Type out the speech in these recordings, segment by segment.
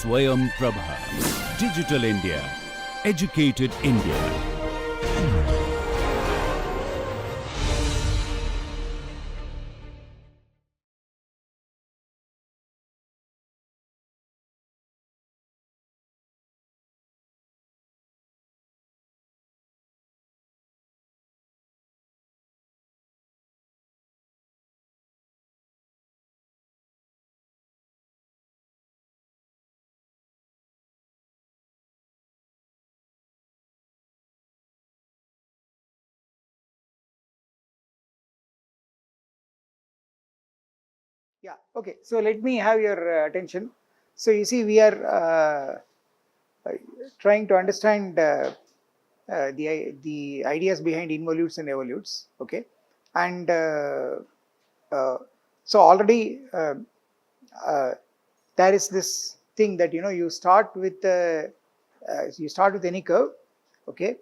Swayam Prabha. Digital India. Educated India. Yeah, okay. So let me have your attention. So you see, we are trying to understand the ideas behind involutes and evolutes. Okay, and uh, so already uh, there is this thing that you start with any curve, okay,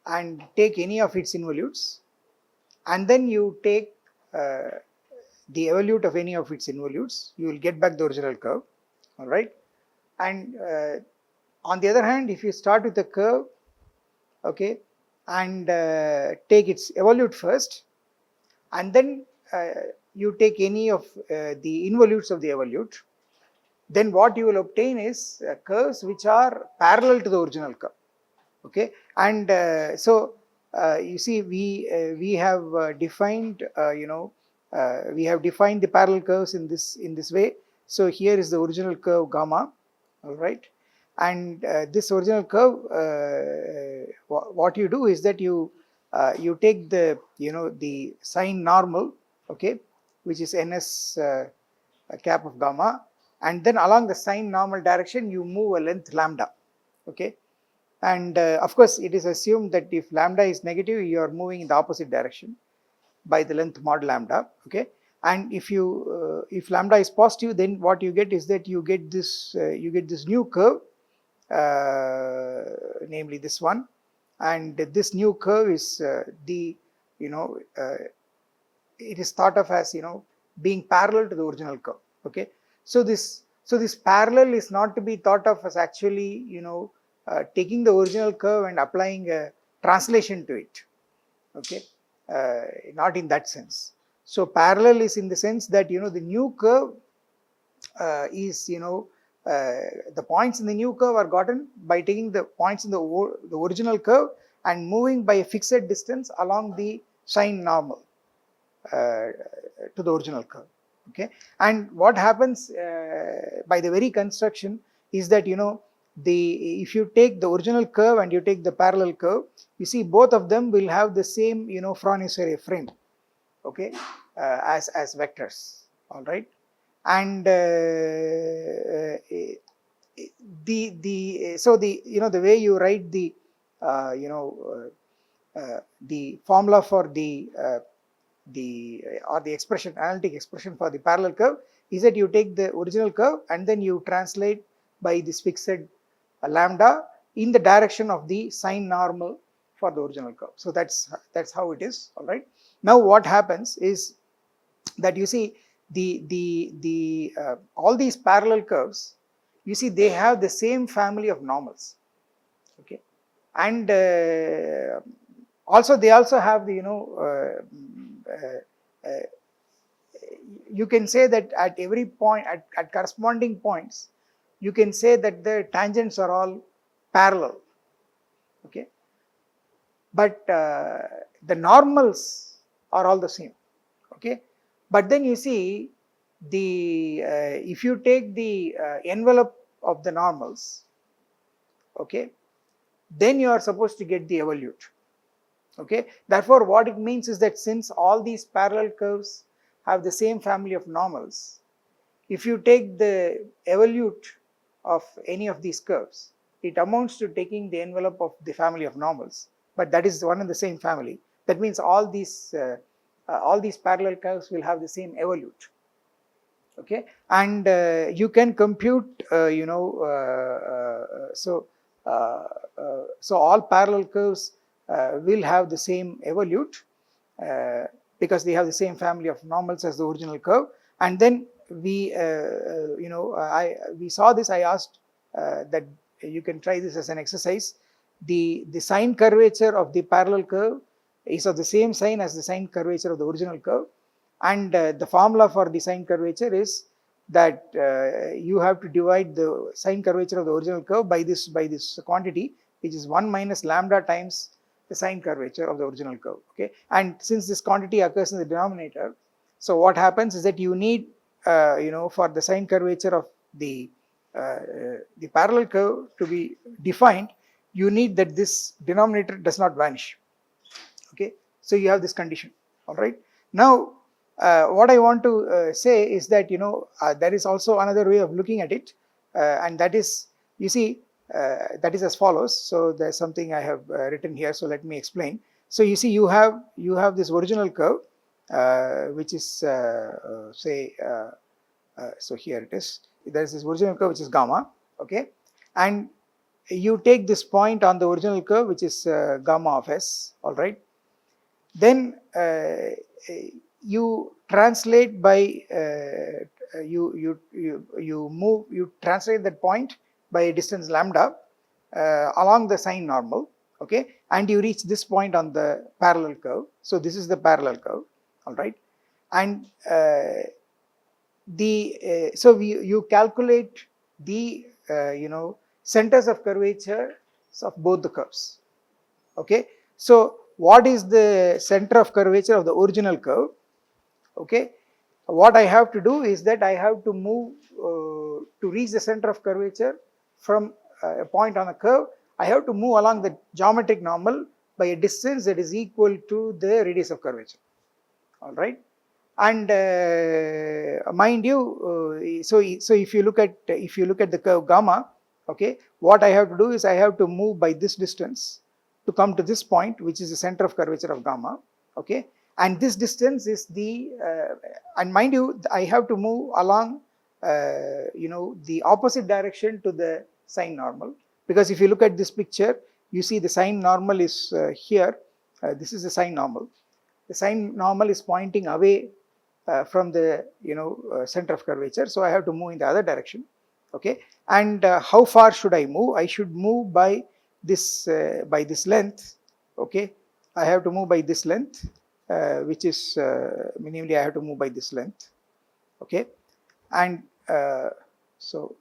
and take any of its involutes, and then you take uh, the evolute of any of its involutes, you will get back the original curve, all right. And on the other hand, if you start with a curve, okay, and take its evolute first, and then you take any of the involutes of the evolute, then what you will obtain is curves which are parallel to the original curve, okay. And you see, we have defined we have defined the parallel curves in this way. So here is the original curve gamma, all right. And this original curve, what you do is that you take the sine normal, okay, which is ns cap of gamma, and then along the sine normal direction you move a length lambda, okay. And of course, it is assumed that if lambda is negative, you are moving in the opposite direction by the length mod lambda, okay. And if lambda is positive, then what you get is that you get this new curve, namely this one, and this new curve is you know uh, it is thought of as being parallel to the original curve, okay. So this parallel is not to be thought of as actually taking the original curve and applying a translation to it, okay. Not in that sense. So parallel is in the sense that the new curve is the points in the new curve are gotten by taking the points in the original curve and moving by a fixed distance along the sine normal to the original curve, okay. And what happens by the very construction is that if you take the original curve and you take the parallel curve, you see both of them will have the same Frobenius frame, okay, as vectors, all right. And the way you write the formula for the expression, analytic expression for the parallel curve is that you take the original curve and then you translate by this fixed lambda in the direction of the sine normal for the original curve. So that's how it is, all right. Now what happens is that you see the all these parallel curves, you see they have the same family of normals, okay. And also they also have the you can say that at every point at corresponding points, you can say that the tangents are all parallel, okay. But the normals are all the same, okay. But then you see the if you take the envelope of the normals, okay, then you are supposed to get the evolute, okay. Therefore what it means is that since all these parallel curves have the same family of normals, if you take the evolute of any of these curves, it amounts to taking the envelope of the family of normals, but that is one and the same family. That means all these parallel curves will have the same evolute, okay. And you can compute so all parallel curves will have the same evolute because they have the same family of normals as the original curve. And then we we saw this. I asked that you can try this as an exercise. The sine curvature of the parallel curve is of the same sign as the sine curvature of the original curve, and the formula for the sine curvature is that you have to divide the sine curvature of the original curve by this quantity, which is 1 minus lambda times the sine curvature of the original curve. Okay, and since this quantity occurs in the denominator, so what happens is that you need for the sine curvature of the parallel curve to be defined, you need that this denominator does not vanish. Okay, so you have this condition. All right, now what I want to say is that there is also another way of looking at it, and that is, you see, that is as follows. So there's something I have written here, so let me explain. So you see, you have this original curve, which is say so here it is. There is this original curve which is gamma. Okay, and you take this point on the original curve which is gamma of s. All right, then you translate by you translate that point by a distance lambda along the sine normal. Okay, and you reach this point on the parallel curve. So this is the parallel curve. All right, and so you calculate the centers of curvature of both the curves. Okay, so what is the center of curvature of the original curve? Okay, what I have to do is that I have to move to reach the center of curvature from a point on a curve. I have to move along the geometric normal by a distance that is equal to the radius of curvature. All right, and mind you, so if you look at the curve gamma, okay, what I have to do is I have to move by this distance to come to this point, which is the center of curvature of gamma. Okay, and this distance is the and mind you, I have to move along the opposite direction to the sine normal, because if you look at this picture, you see the sine normal is here. This is the sine normal. The sine normal is pointing away from the center of curvature, so I have to move in the other direction. Okay, and how far should I move? I should move by this length. Okay, I have to move by this length, which is minimally I have to move by this length. Okay, and so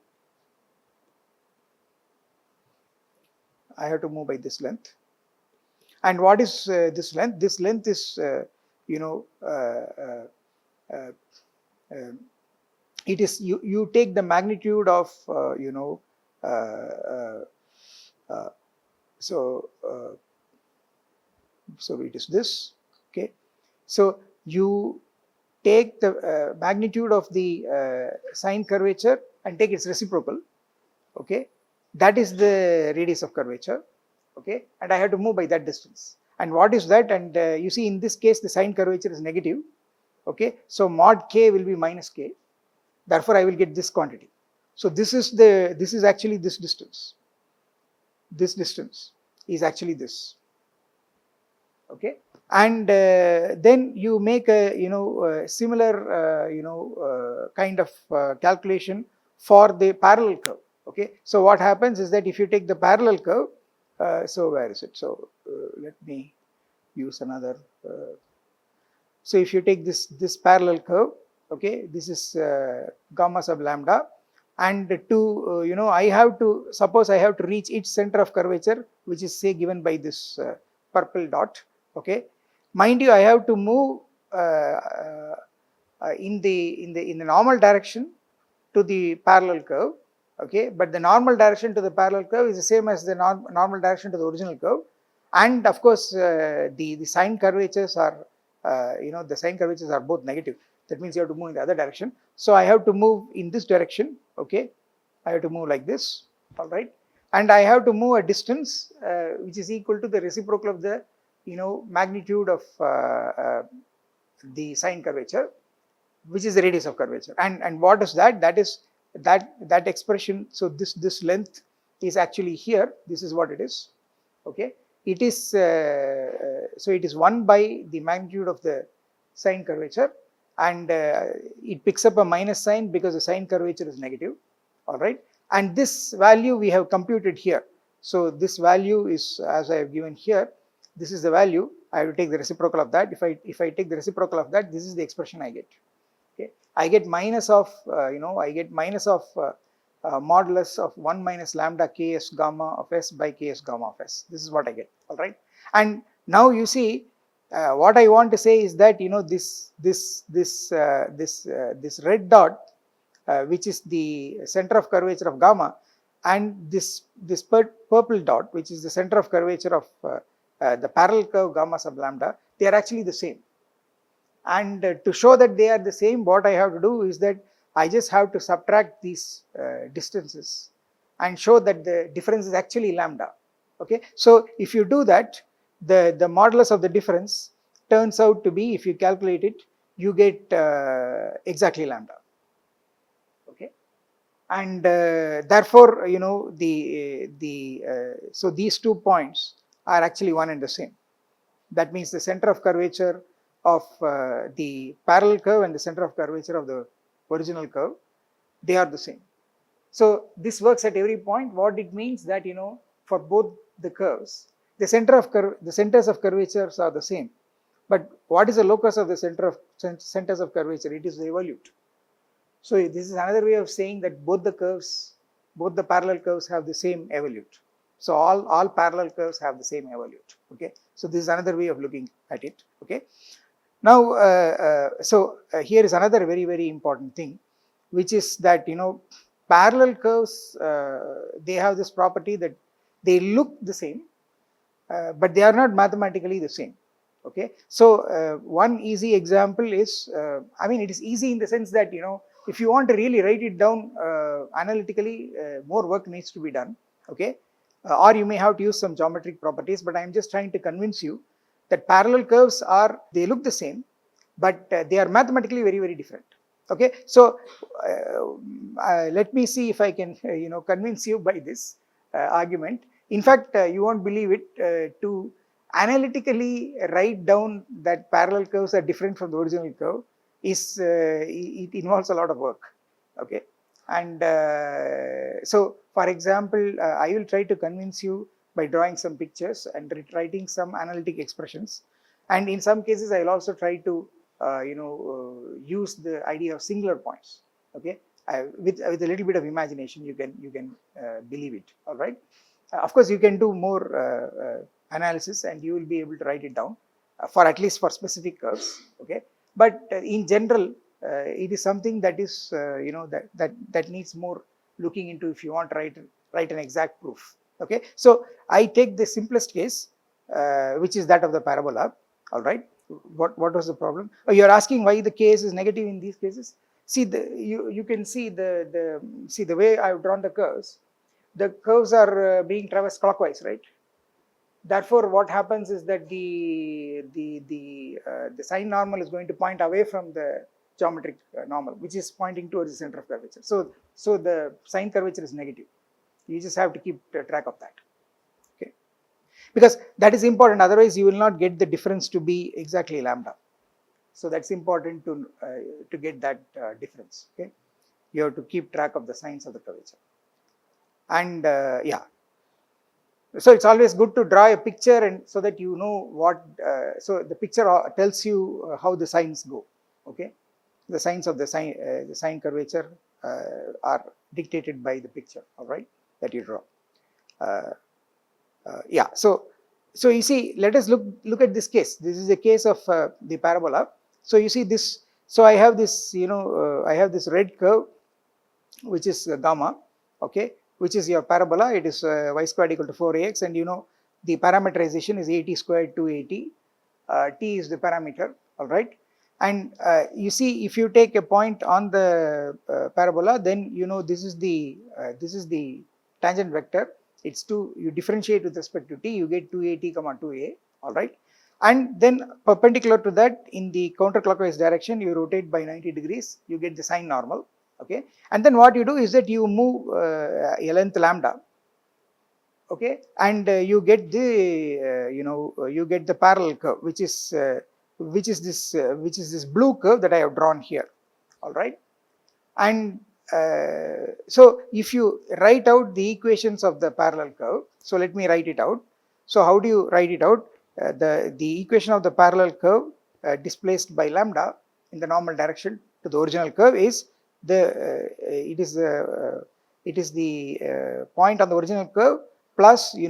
I have to move by this length. And what is this length? This length is it is you take the magnitude of so it is this. Okay, so you take the magnitude of the sine curvature and take its reciprocal. Okay, that is the radius of curvature. Okay, and I have to move by that distance. And what is that? And you see, in this case the sine curvature is negative. Okay, so mod k will be minus k, therefore I will get this quantity. So this is actually this distance. This distance is actually this. Okay, and then you make a similar kind of calculation for the parallel curve. Okay, so what happens is that if you take the parallel curve, so where is it? So let me use another. So if you take this parallel curve, okay, this is gamma sub lambda, and to I have to suppose I have to reach its center of curvature, which is say given by this purple dot. Okay, mind you, I have to move in the normal direction to the parallel curve. Okay, but the normal direction to the parallel curve is the same as the normal direction to the original curve, and of course the sine curvatures are the sine curvatures are both negative. That means you have to move in the other direction. So I have to move in this direction. Okay, I have to move like this. All right, and I have to move a distance which is equal to the reciprocal of the magnitude of the sine curvature, which is the radius of curvature. And what is that? That is that expression. So this length is actually here. This is what it is. Okay, it is so it is 1 by the magnitude of the sine curvature, and it picks up a minus sign because the sine curvature is negative. All right, and this value we have computed here. So this value is, as I have given here, this is the value. I have to take the reciprocal of that. If I take the reciprocal of that, this is the expression I get. Okay, I get minus of modulus of 1 minus lambda ks gamma of s by ks gamma of s. This is what I get. All right, and now you see what I want to say is that this red dot, which is the center of curvature of gamma, and this purple dot, which is the center of curvature of the parallel curve gamma sub lambda, they are actually the same. And to show that they are the same, what I have to do is that I just have to subtract these distances and show that the difference is actually lambda. Okay, so if you do that, the modulus of the difference turns out to be, if you calculate it, you get exactly lambda. Okay, and therefore so these 2 points are actually one and the same. That means the center of curvature of the parallel curve and the center of curvature of the original curve, they are the same. So this works at every point. What it means that for both the curves, the centers of curvatures are the same. But what is the locus of the centers of curvature? It is the evolute. So this is another way of saying that both the parallel curves have the same evolute. So all parallel curves have the same evolute. Okay, so this is another way of looking at it. Okay, now here is another very important thing, which is that parallel curves, they have this property that they look the same, but they are not mathematically the same. Okay, so one easy example is, it is easy in the sense that if you want to really write it down analytically, more work needs to be done. Okay, or you may have to use some geometric properties, but I am just trying to convince you that parallel curves they look the same, but they are mathematically very different. Okay, so let me see if I can convince you by this argument. In fact, you won't believe it, to analytically write down that parallel curves are different from the original curve is it involves a lot of work. Okay, and so for example, I will try to convince you by drawing some pictures and writing some analytic expressions, and in some cases I will also try to use the idea of singular points. Okay, with a little bit of imagination, you can believe it. All right, of course you can do more analysis and you will be able to write it down for at least for specific curves. Okay, but in general, it is something that is that needs more looking into if you want to write an exact proof. Okay, so I take the simplest case, which is that of the parabola. All right, what was the problem? Oh, you are asking why the case is negative in these cases. See, you can see the way I have drawn the curves. The curves are being traversed clockwise, right? Therefore, what happens is that the sine normal is going to point away from the geometric normal, which is pointing towards the center of curvature. So the sine curvature is negative. You just have to keep track of that. Okay, because that is important. Otherwise, you will not get the difference to be exactly lambda. So that's important to get that difference. Okay, you have to keep track of the signs of the curvature. And yeah, so it's always good to draw a picture, and so that you know what. So the picture tells you how the signs go. Okay, the signs of the sine curvature are dictated by the picture. All right, that you draw. Yeah. So you see, let us look at this case. This is a case of the parabola. So you see this. So I have this, I have this red curve, which is gamma. Okay, which is your parabola. It is y squared equal to 4ax, and the parameterization is at squared 2at. T is the parameter. All right, and you see, if you take a point on the parabola, then this is the tangent vector. It's 2. You differentiate with respect to t, you get 2at comma 2a. All right, and then perpendicular to that, in the counterclockwise direction, you rotate by 90 degrees. You get the sine normal. Okay, and then what you do is that you move a length lambda. Okay, and you get the you get the parallel curve, which is this blue curve that I have drawn here. All right, and so if you write out the equations of the parallel curve, so let me write it out. So how do you write it out? The equation of the parallel curve displaced by lambda in the normal direction to the original curve is it is the point on the original curve plus the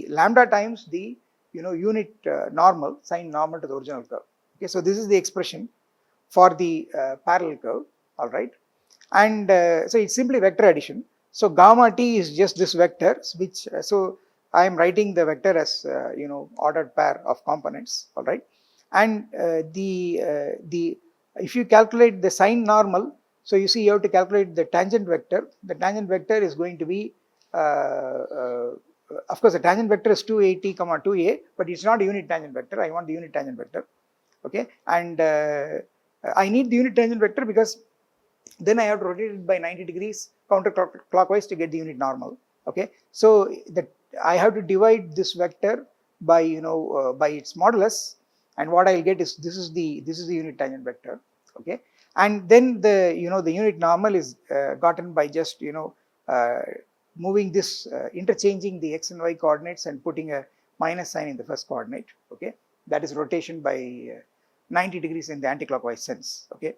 lambda times the unit normal, sine normal to the original curve. Okay, so this is the expression for the parallel curve, all right. And so it's simply vector addition. So gamma t is just this vector, which so I am writing the vector as ordered pair of components, all right. And the if you calculate the sine normal, so you see you have to calculate the tangent vector. The tangent vector is going to be of course the tangent vector is 280 comma 2a, but it's not a unit tangent vector. I want the unit tangent vector, okay. And I need the unit tangent vector because then I have to rotate it by 90 degrees counterclockwise to get the unit normal, okay. So I have to divide this vector by by its modulus, and what I'll get is this is the unit tangent vector, okay. And then the the unit normal is gotten by just moving this interchanging the x and y coordinates and putting a minus sign in the first coordinate, okay. That is rotation by 90 degrees in the anticlockwise sense, okay,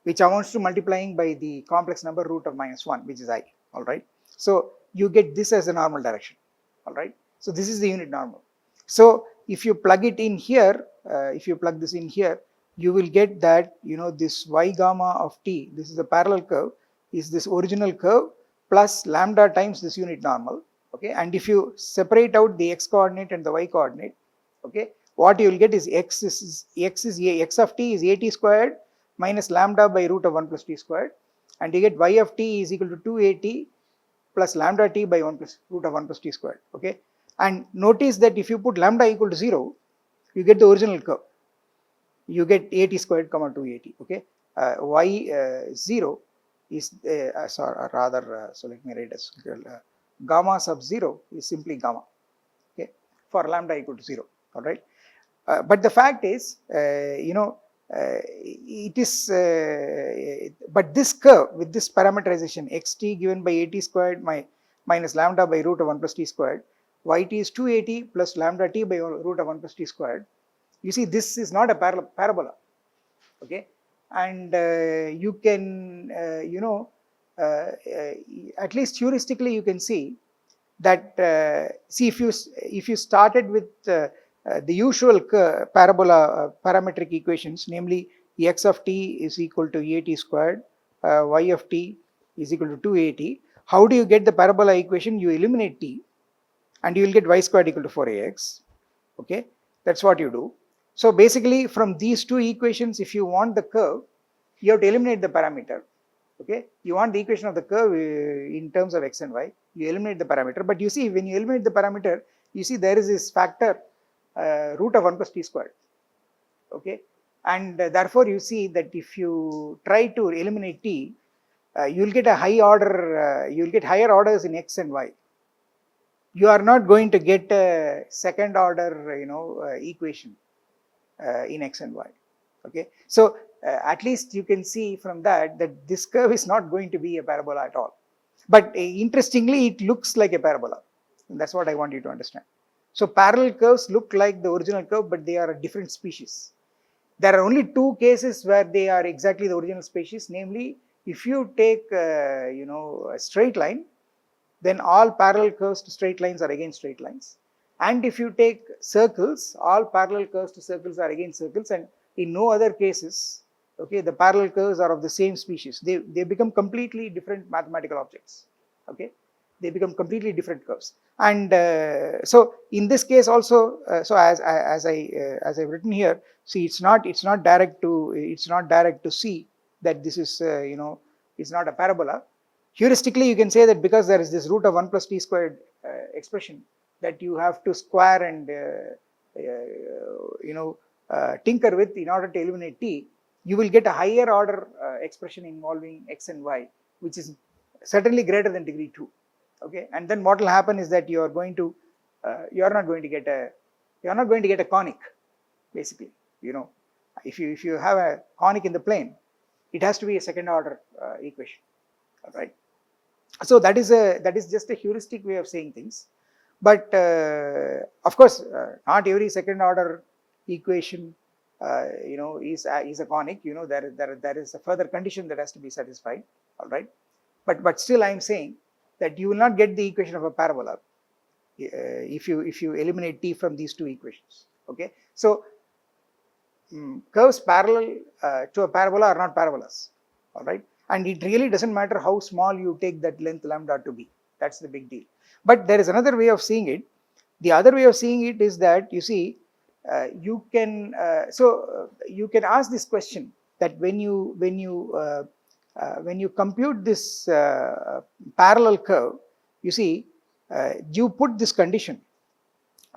which amounts to multiplying by the complex number root of -1, which is I, all right. So you get this as the normal direction, all right. So this is the unit normal. So if you plug it in here, if you plug this in here, you will get that this y gamma of t, this is a parallel curve, is this original curve plus lambda times this unit normal, okay. And if you separate out the x coordinate and the y coordinate, okay, what you will get is x of t is at squared minus lambda by root of 1 plus t squared, and you get y of t is equal to 2at plus lambda t by 1 plus root of 1 plus t squared, okay. And notice that if you put lambda equal to 0, you get the original curve. You get at squared comma 2at, okay. Y 0 is so let me write as gamma sub 0 is simply gamma, okay, for lambda equal to 0, all right. But the fact is, it is, but this curve with this parameterization xt given by at squared minus lambda by root of 1 plus t squared, yt is 2at plus lambda t by root of 1 plus t squared. You see, this is not a parabola, okay, and you can, at least heuristically, you can see that see if you started with the usual parabola parametric equations, namely x of t is equal to at squared, y of t is equal to 2at. How do you get the parabola equation? You eliminate t and you will get y squared equal to 4ax, okay. That's what you do. So basically from these two equations, if you want the curve, you have to eliminate the parameter, okay. You want the equation of the curve in terms of x and y, you eliminate the parameter, but you see when you eliminate the parameter, you see there is this factor root of 1 plus t squared, okay. And therefore you see that if you try to eliminate t, you will get a high order, you will get higher orders in x and y. You are not going to get a second order equation in x and y, okay. So at least you can see from that this curve is not going to be a parabola at all, but interestingly it looks like a parabola, and that's what I want you to understand. So parallel curves look like the original curve, but they are a different species. There are only two cases where they are exactly the original species, namely if you take a straight line, then all parallel curves to straight lines are again straight lines. And if you take circles, all parallel curves to circles are again circles, and in no other cases, okay, the parallel curves are of the same species. They become completely different mathematical objects, okay. They become completely different curves. And so in this case also, so as I've written here, see it's not direct to see that this is it's not a parabola. Heuristically, you can say that because there is this root of 1 plus t squared expression that you have to square and tinker with in order to eliminate t, you will get a higher order expression involving x and y, which is certainly greater than degree 2, okay. And then what will happen is that you are not going to get a conic, basically. If you have a conic in the plane, it has to be a second order equation, all right. So that is just a heuristic way of saying things, but of course not every second order equation is a conic. There is a further condition that has to be satisfied, all right. But still I am saying that you will not get the equation of a parabola if you eliminate t from these two equations, okay. So curves parallel to a parabola are not parabolas, all right, and it really doesn't matter how small you take that length lambda to be. That's the big deal. But there is another way of seeing it. The other way of seeing it is that you see you can you can ask this question, that when you compute this parallel curve, you see you put this condition,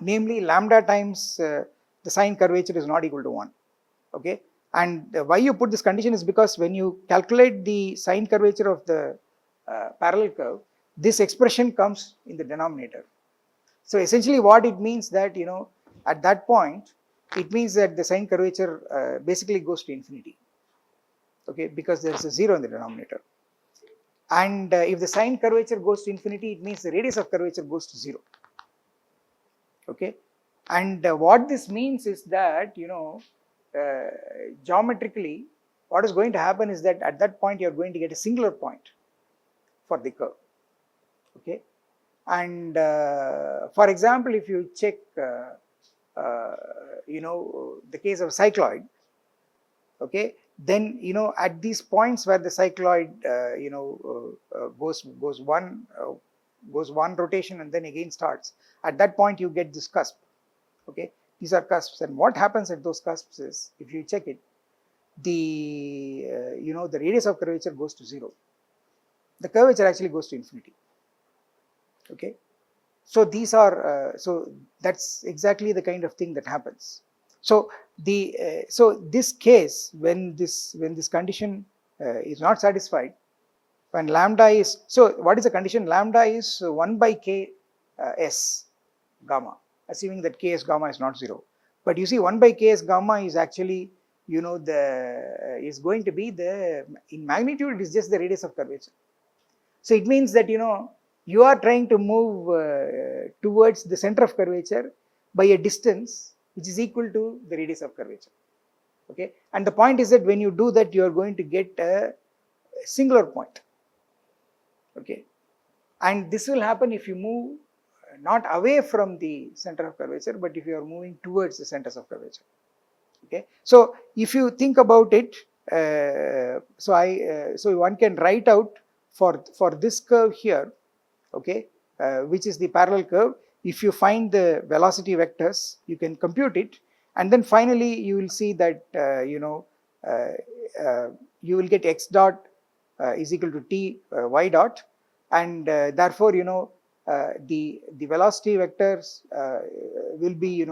namely lambda times the sine curvature is not equal to 1, okay. And why you put this condition is because when you calculate the sine curvature of the parallel curve, this expression comes in the denominator. So essentially what it means that, at that point it means that the sine curvature basically goes to infinity, okay, because there is a 0 in the denominator. And if the sine curvature goes to infinity, it means the radius of curvature goes to 0, okay. And what this means is that, geometrically what is going to happen is that at that point you are going to get a singular point for the curve, okay. And for example, if you check the case of cycloid, okay, then at these points where the cycloid goes one rotation and then again starts, at that point you get this cusp, okay. These are cusps, and what happens at those cusps is, if you check it, the the radius of curvature goes to 0, the curvature actually goes to infinity, okay. So these are so that's exactly the kind of thing that happens. So this case, when this condition is not satisfied, when lambda is, so what is the condition? Lambda is 1 by k s gamma, assuming that k s gamma is not 0. But you see, 1 by k s gamma is actually is going to be in magnitude it is just the radius of curvature. So it means that you are trying to move towards the center of curvature by a distance which is equal to the radius of curvature, okay. And the point is that when you do that, you are going to get a singular point, okay. And this will happen if you move not away from the center of curvature, but if you are moving towards the centers of curvature, okay. So if you think about it, so one can write out for this curve here, okay, which is the parallel curve. If you find the velocity vectors, you can compute it, and then finally you will see that you will get x dot is equal to t y dot, and therefore the velocity vectors will be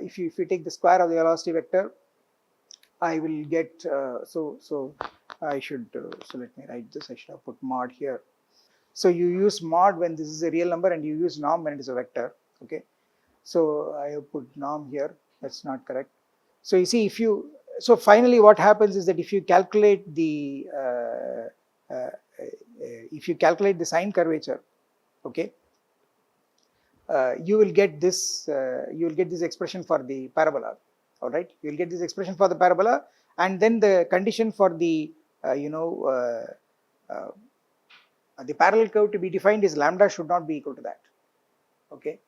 if you take the square of the velocity vector, I will get so I should so let me write this. I should have put mod here. So you use mod when this is a real number, and you use norm when it is a vector, okay. So I have put norm here, that's not correct. So you see, so finally what happens is that if you calculate the sine curvature, okay, you will get this expression for the parabola, all right. You will get this expression for the parabola, and then the condition for the the parallel curve to be defined is lambda should not be equal to that, okay.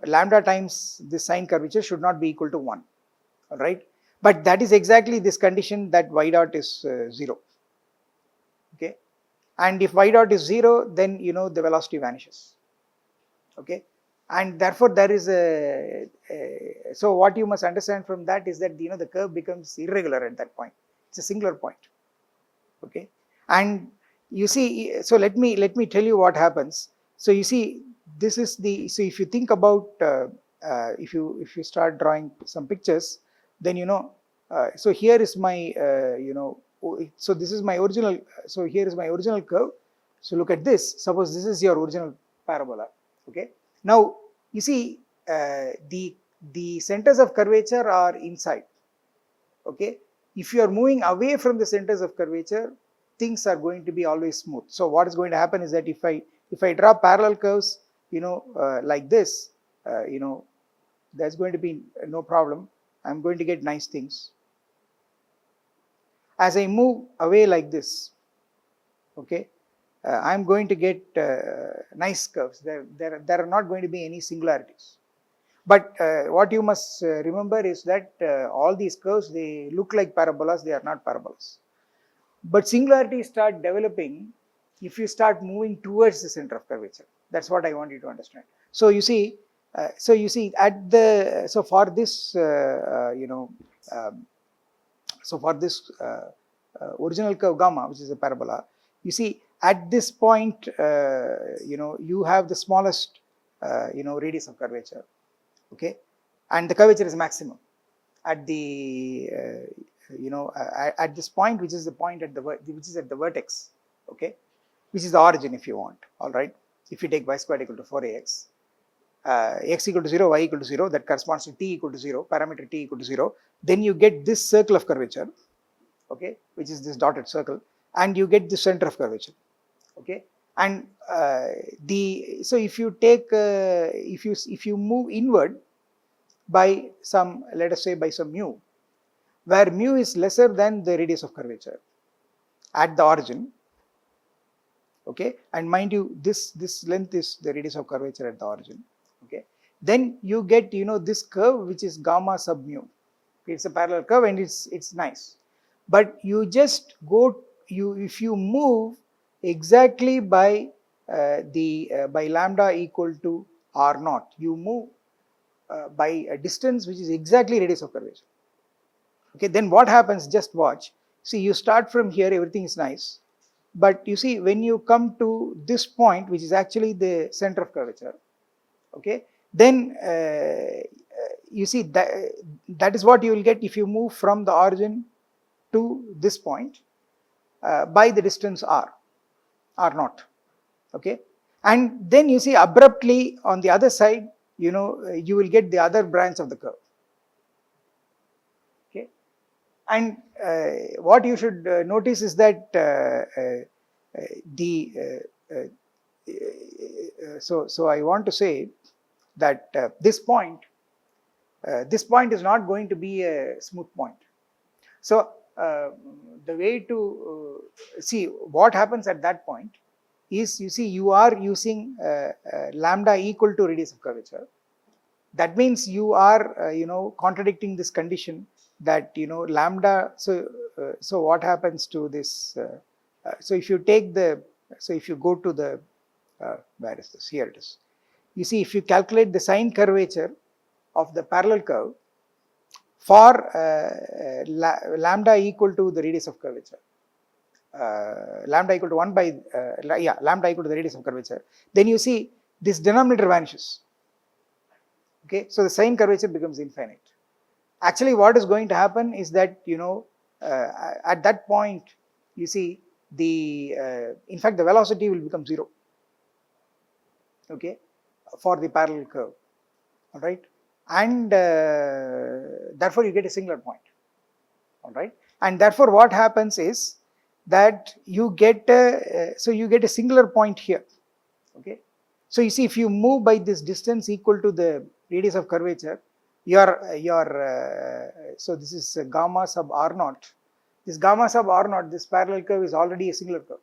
Lambda times the sine curvature should not be equal to 1, all right. But that is exactly this condition that y dot is 0, okay. And if y dot is 0, then the velocity vanishes, okay. And therefore there is so what you must understand from that is that the curve becomes irregular at that point. It's a singular point, okay. And you see, so let me tell you what happens. So you see, this is so if you think about if you start drawing some pictures, then so here is my so this is my original, so here is my original curve. So look at this. Suppose this is your original parabola, okay. Now you see the centers of curvature are inside, okay. If you are moving away from the centers of curvature, things are going to be always smooth. So what is going to happen is that if I draw parallel curves, like this, there's going to be no problem. I'm going to get nice things. As I move away like this, okay, I'm going to get nice curves. There are not going to be any singularities. But what you must remember is that all these curves, they look like parabolas, they are not parabolas. But singularities start developing if you start moving towards the center of curvature. That's what I want you to understand. So you see, for this, so for this original curve gamma, which is a parabola, you see at this point, you have the smallest, radius of curvature, okay, and the curvature is maximum at the, at this point, which is the point at the vertex, okay, which is the origin if you want, all right. If you take y squared equal to 4ax, x equal to 0, y equal to 0, that corresponds to t equal to 0, parameter t equal to 0, then you get this circle of curvature, okay, which is this dotted circle, and you get the center of curvature, okay. And so if you take, if you move inward by some, let us say by some mu, where mu is lesser than the radius of curvature at the origin, okay, and mind you, this length is the radius of curvature at the origin, okay, then you get, this curve which is gamma sub mu. It's a parallel curve and it's nice, but you just go, if you move exactly by by lambda equal to r naught, you move by a distance which is exactly radius of curvature, okay, then what happens, just watch. See, you start from here, everything is nice, but you see when you come to this point, which is actually the center of curvature, okay, then you see that is what you will get if you move from the origin to this point by the distance r naught, okay, and then you see abruptly on the other side, you will get the other branch of the curve, okay. And what you should notice is that so I want to say that this point is not going to be a smooth point. So the way to see what happens at that point is, you see, you are using lambda equal to radius of curvature. That means you are contradicting this condition that lambda. So what happens to this? So if you take the, so if you go to the where is this? Here it is. You see, if you calculate the sine curvature of the parallel curve for lambda equal to the radius of curvature, lambda equal to 1 by lambda equal to the radius of curvature, then you see this denominator vanishes, okay. So the sine curvature becomes infinite. Actually what is going to happen is that at that point, you see the in fact the velocity will become 0, okay, for the parallel curve, all right, and therefore you get a singular point, all right. And therefore what happens is that you get so you get a singular point here, okay. So you see, if you move by this distance equal to the radius of curvature, so this is gamma sub r naught. This gamma sub r naught, this parallel curve is already a singular curve,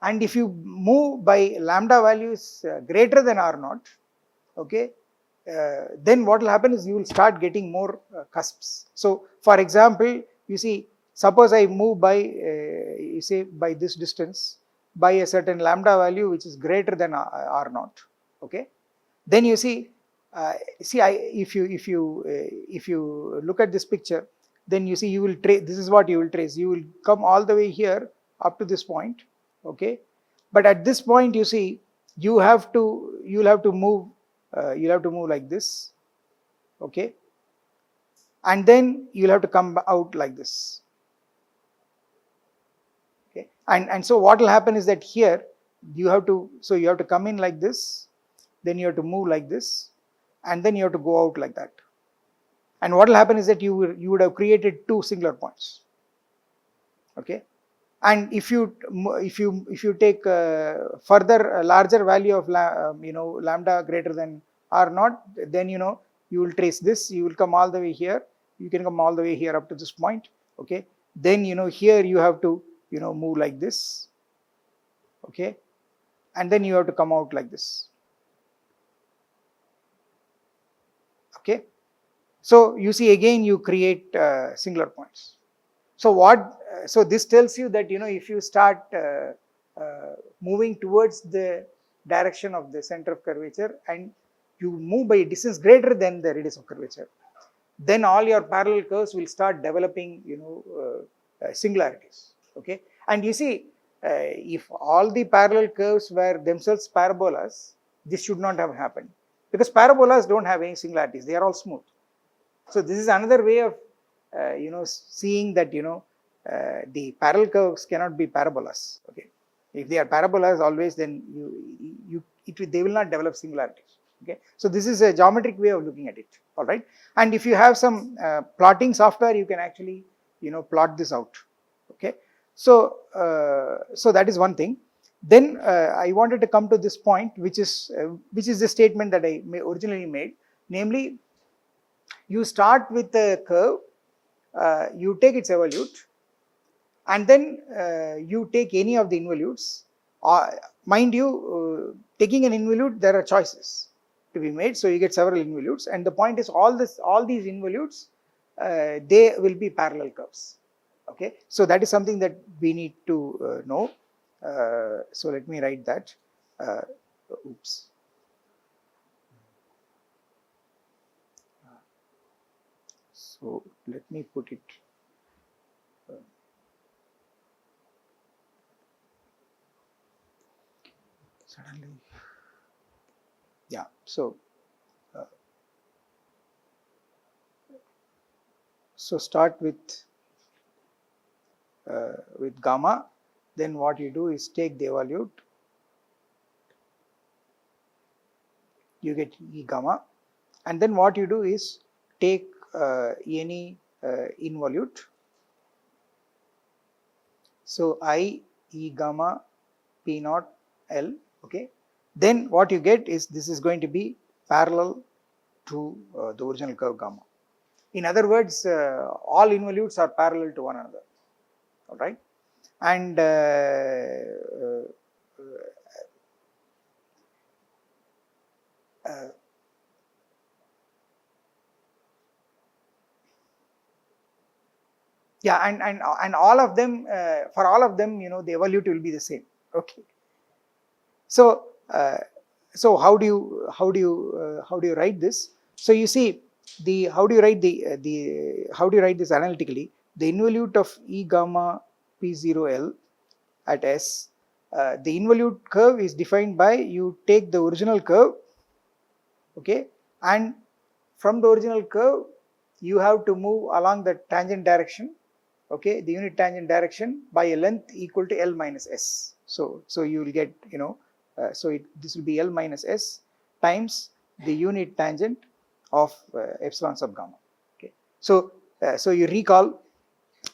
and if you move by lambda values greater than r naught, okay, then what will happen is you will start getting more cusps. So for example, you see, suppose I move by you say by this distance by a certain lambda value which is greater than r naught, okay, then you see if you look at this picture, then you see you will trace, this is what you will trace, you will come all the way here up to this point, okay, but at this point you see you will have to move like this, okay, and then you will have to come out like this, okay. And so what will happen is that here you have to come in like this, then you have to move like this, and then you have to go out like that. And what will happen is that you would have created two singular points, okay. And if you take further larger value of lambda greater than r naught, then you will trace this, you will come all the way here, you can come all the way here up to this point, okay. Then here you have to move like this, okay, and then you have to come out like this, okay. So you see, again you create singular points. So so this tells you that if you start moving towards the direction of the center of curvature and you move by a distance greater than the radius of curvature, then all your parallel curves will start developing singularities, okay. And you see, if all the parallel curves were themselves parabolas, this should not have happened, because parabolas don't have any singularities, they are all smooth. So this is another way of seeing that the parallel curves cannot be parabolas, okay. If they are parabolas always, then they will not develop singularities, okay. So this is a geometric way of looking at it, all right. And if you have some plotting software, you can actually plot this out, okay. So so that is one thing. Then I wanted to come to this point, which is the statement that I originally made, namely, you start with a curve, you take its evolute, and then you take any of the involutes. Mind you, taking an involute, there are choices to be made, so you get several involutes, and the point is all these involutes, they will be parallel curves, okay. So that is something that we need to know. So let me write that. Oops. So let me put it. Suddenly, yeah. So start with gamma. Then what you do is take the evolute. You get E gamma, and then what you do is take any involute. So I E gamma P naught L, okay. Then what you get is this is going to be parallel to the original curve gamma. In other words, all involutes are parallel to one another, all right. And yeah, and all of them, for all of them, the evolute will be the same, okay. So so how do you write this? So you see, how do you write this analytically? The involute of E gamma P0L at S, the involute curve is defined by, you take the original curve, okay, and from the original curve you have to move along the tangent direction, okay, the unit tangent direction, by a length equal to L minus S. So you will get this will be L minus S times the unit tangent of epsilon sub gamma, okay. So so you recall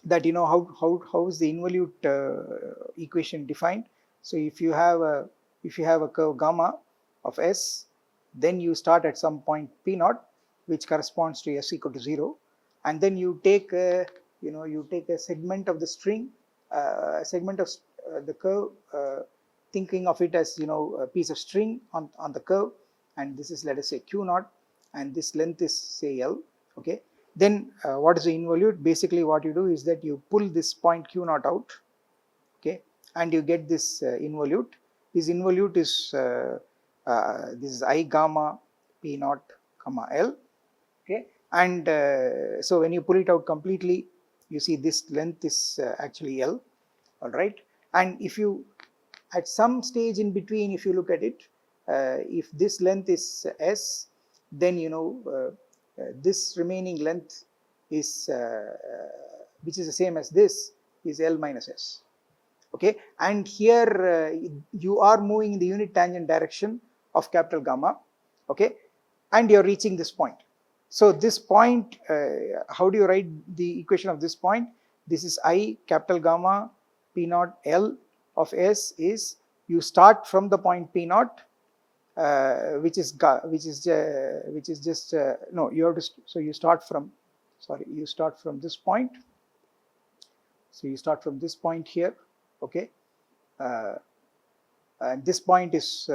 that how is the involute equation defined. So if you have a curve gamma of S, then you start at some point P naught, which corresponds to S equal to 0, and then you take a segment of the string, segment of the curve, thinking of it as a piece of string on the curve, and this is, let us say, Q naught, and this length is, say, L, okay. Then what is the involute? Basically what you do is that you pull this point Q naught out, okay, and you get this involute. This involute is this is I gamma P naught comma L, okay. And so when you pull it out completely, you see this length is actually L, all right. And if you, at some stage in between, if you look at it, if this length is S, then this remaining length is which is the same as this, is L minus S, okay. And here you are moving in the unit tangent direction of capital gamma, okay, and you are reaching this point. So this point, how do you write the equation of this point? this is I capital gamma P naught L of S is you start from the point P naught, which is just no, you have to so you start from this point. So you start from this point here, okay, and this point is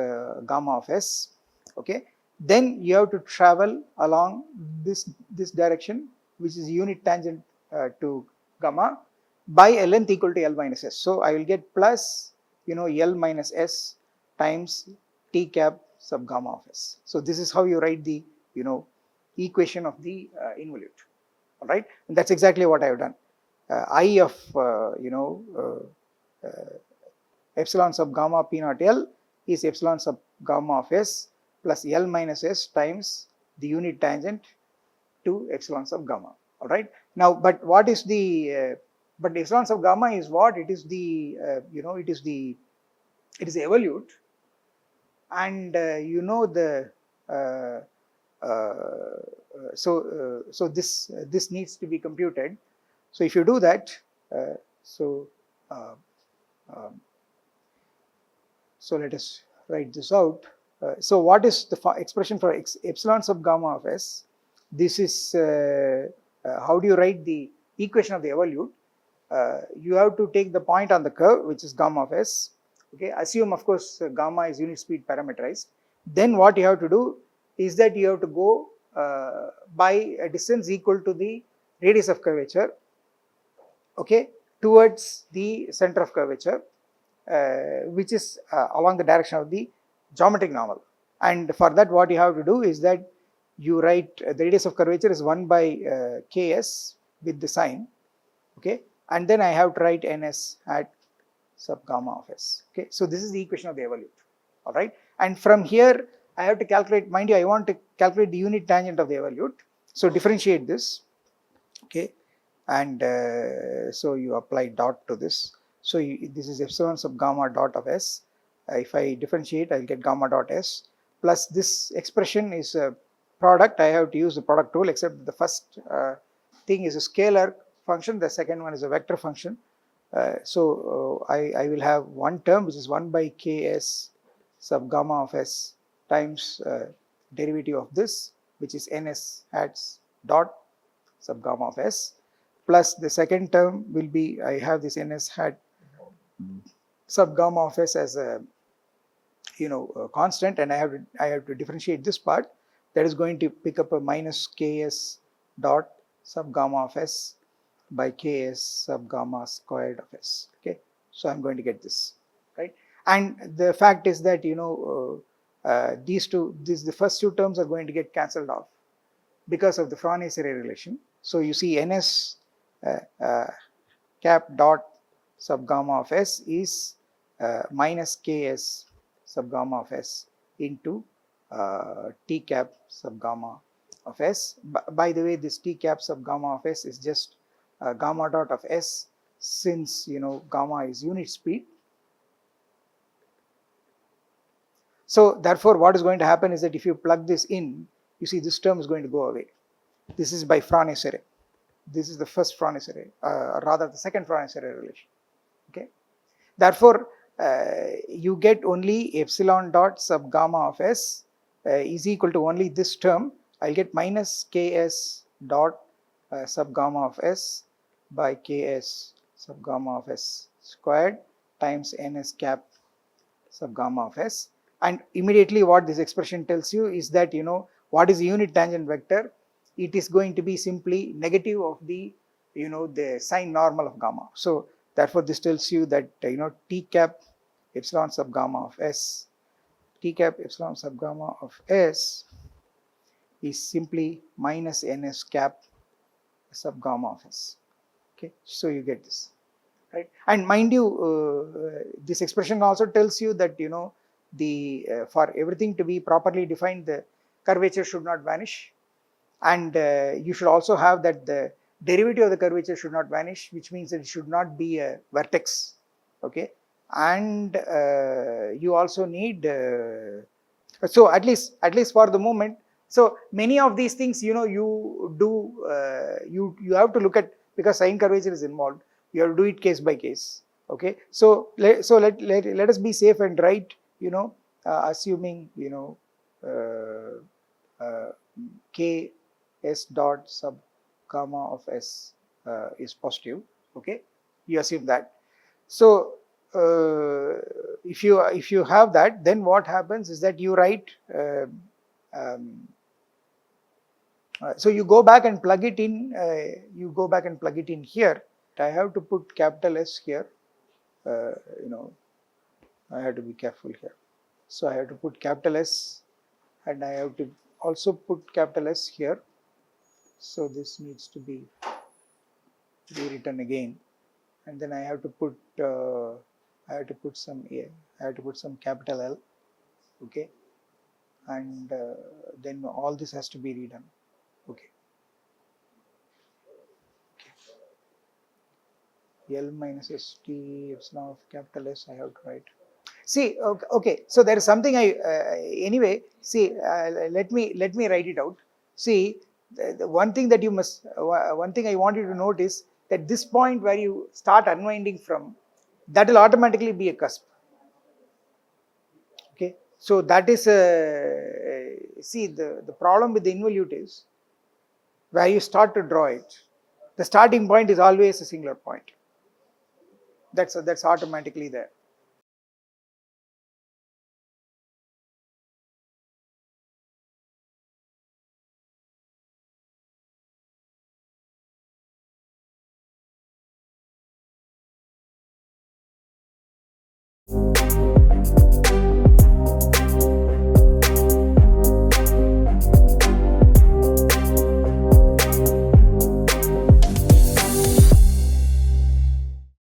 gamma of S, okay. Then you have to travel along this direction, which is unit tangent to gamma, by a length equal to L minus S. So I will get plus L minus S times T cap sub gamma of S. So this is how you write the equation of the involute. All right, and that's exactly what I have done. I of epsilon sub gamma P naught L is epsilon sub gamma of S plus L minus S times the unit tangent to epsilon sub gamma. All right. Now, but what is the but epsilon sub gamma is what? It is the it is the evolute, and so this needs to be computed. So if you do that, so let us write this out. So what is the expression for epsilon sub gamma of S? This is how do you write the equation of the evolute? You have to take the point on the curve, which is gamma of S. Okay, assume of course gamma is unit speed parameterized. Then what you have to do is that you have to go by a distance equal to the radius of curvature, okay, towards the center of curvature, which is along the direction of the geometric normal. And for that, what you have to do is that you write the radius of curvature is 1 by ks with the sign, okay, and then I have to write ns at sub gamma of s. Okay, so this is the equation of the evolute. All right, and from here I have to calculate, mind you, I want to calculate the unit tangent of the evolute. So differentiate this, okay, and so you apply dot to this. So this is epsilon sub gamma dot of s. If I differentiate, I'll get gamma dot s plus this expression is a product. I have to use the product rule, except the first thing is a scalar function, the second one is a vector function. So I will have one term which is 1 by ks sub gamma of s times derivative of this, which is ns hat dot sub gamma of s, plus the second term will be, I have this ns hat sub gamma of s as a constant, and I have to differentiate this part. That is going to pick up a minus ks dot sub gamma of s by ks sub gamma squared of s. Okay, so I'm going to get this, right? And the fact is that the first two terms are going to get cancelled off because of the Frane-Serre relation. So you see ns cap dot sub gamma of s is minus ks sub gamma of s into t cap sub gamma of s. By the way, this t cap sub gamma of s is just gamma dot of s, since gamma is unit speed. So therefore what is going to happen is that if you plug this in, you see this term is going to go away. This is by Frane-Serre. This is the first Frane-Serre, rather the second Frane-Serre relation. Okay, therefore you get only epsilon dot sub gamma of s is equal to only this term. I'll get minus ks dot sub gamma of s by ks sub gamma of s squared times ns cap sub gamma of s. And immediately what this expression tells you is that what is the unit tangent vector? It is going to be simply negative of the the sign normal of gamma. So therefore this tells you that t cap epsilon sub gamma of s, t cap epsilon sub gamma of s is simply minus ns cap sub gamma of s. Okay, so you get this, right? And mind you, this expression also tells you that for everything to be properly defined, the curvature should not vanish, and you should also have that the derivative of the curvature should not vanish, which means that it should not be a vertex. Okay, and you also need so at least for the moment. So many of these things you do you have to look at, because sign curvature is involved. You have to do it case by case. Okay, so let us be safe and write, assuming, k s dot sub gamma of s is positive. Okay, you assume that. So if you have that, then what happens is that you write. So you go back and plug it in. You go back and plug it in here. I have to put capital S here. Uh, you know, I have to be careful here. So I have to put capital S, and I have to also put capital S here. So this needs to be rewritten again, and then I have to put some capital L. Okay, and then all this has to be redone. Okay. L minus ST epsilon of capital S I have to write. See, okay. So there is something anyway. See, let me write it out. See, the one thing that you must, one thing I want you to note is that this point where you start unwinding from, that will automatically be a cusp. Okay, so that is see, the problem with the involute is where you start to draw it. The starting point is always a singular point. That's automatically there.